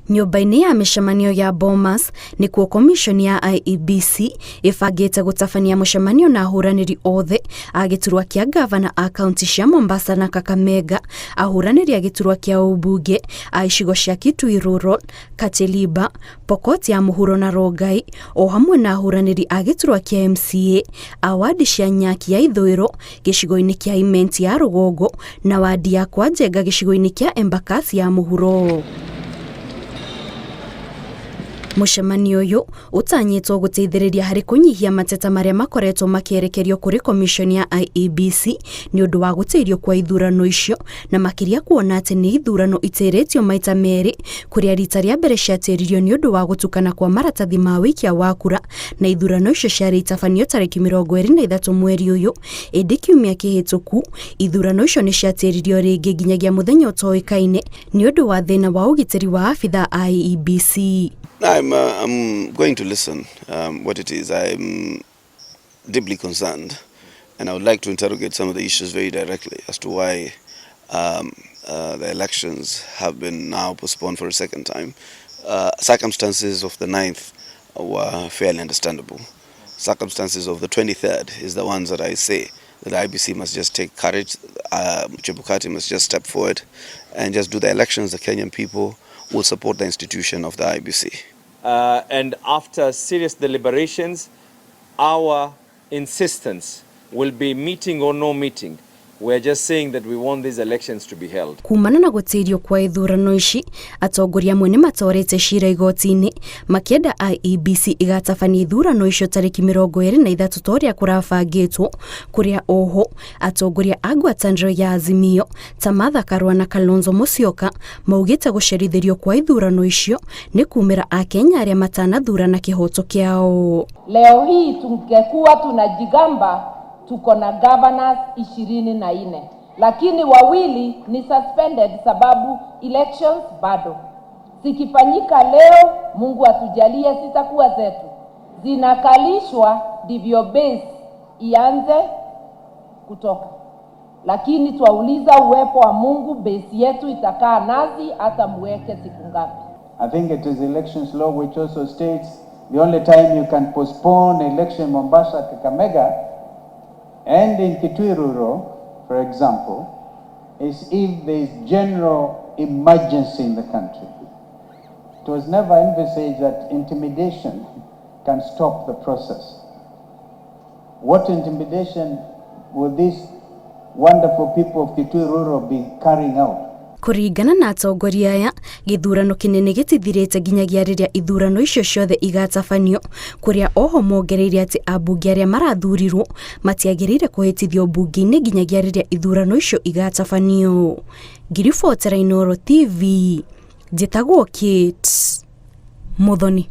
Nyũmba-inĩ ya mĩcemanio ya Bomas nĩkuo komishoni ya IEBC ĩbangĩte gũtabania mũcemanio na ahũranĩri othe a gĩturwa kĩa gavana a kaunti cia Mombasa na Kakamega, ahũranĩri a gĩturwa kĩa ũmbunge a icigo cia Kitui Rural, Kateliba, Pokot ya mũhuro na Rongai, o hamwe na ahũranĩri a gĩturwa kĩa MCA a wadi cia Nyaki ya ithũĩro gĩcigo-inĩ kĩa Imenti ya rũgongo na wadi ya Kwa Njenga gĩcigo-inĩ kĩa Embakasi ya mũhuro. Mũcemanio ũyũ ũtanyĩtwo gũteithĩrĩria harĩ kũnyihia mateta marĩa makoretwo makĩerekerio kũrĩ komishoni ya IEBC nĩ ũndũ wa gũteithio kwa ithurano icio, na makĩria kuona atĩ nĩ ithurano itĩrĩtio maita merĩ, kũrĩa rita rĩa mbere ciatĩririo nĩ ũndũ wa gũtukana kwa maratathi ma wĩikia wa kura, na ithurano icio ciarĩ itabanio tarĩki 23 mweri ũyũ. Ĩndĩ kiumia kĩhĩtũku ithurano icio nĩ ciatĩririo rĩngĩ nginyagia mũthenya ũtoĩkaine nĩ ũndũ wa thĩna wa ũgitĩri wa abitha a IEBC. I'm going to listen what it is. I'm deeply concerned, and I would like to interrogate some of the issues very directly as to why the elections have been now postponed for a second time. Circumstances of the 9th were fairly understandable. Circumstances of the 23rd is the ones that I say that the IBC must just take courage. Chebukati must just step forward and just do the elections. The Kenyan people will support the institution of the IBC. And after serious deliberations, our insistence will be meeting or no meeting. We're just saying that we want these elections to be held. Kumana na gũteithio kwa ithurano ici, atongoria amwe nĩ matorete cira igoti-inĩ makĩenda IEBC igatabania ithurano icio tarĩki 23 torĩa kũrabangĩtwo, kũrĩa oho atongoria a ngwatanĩro ya AZIMIO ta Martha Karua na Kalonzo Musyoka maugĩte gũcerithĩrio kwa ithurano icio nĩ kumĩra a Kenya arĩa matanathurana kĩhoto kĩao. Leo hii tungekuwa tunajigamba tuko na governors 24, lakini wawili ni suspended sababu elections bado zikifanyika leo. Mungu atujalie sitakuwa zetu zinakalishwa ndivyo base ianze kutoka, lakini twauliza uwepo wa Mungu, base yetu itakaa nazi hata muweke siku ngapi? I think it is elections law which also states the only time you can postpone election Mombasa, Kakamega and in Kitui Rural, for example, is if there is general emergency in the country. It was never envisaged that intimidation can stop the process. What intimidation will these wonderful people of Kitui Rural be carrying out? Kũringana na atongoria aya, gĩthurano kĩnene gĩtithirĩte nginyagia rĩrĩa ithurano icio ciothe igatabanio, kũrĩa oho mongereire atĩ ambunge arĩa marathurirwo matiagĩrĩire kũhĩtithio mbunge-inĩ nginyagia rĩrĩa ithurano icio igatabanio. Ngiribotera Inooro TV, njĩtagwo Kate Muthoni.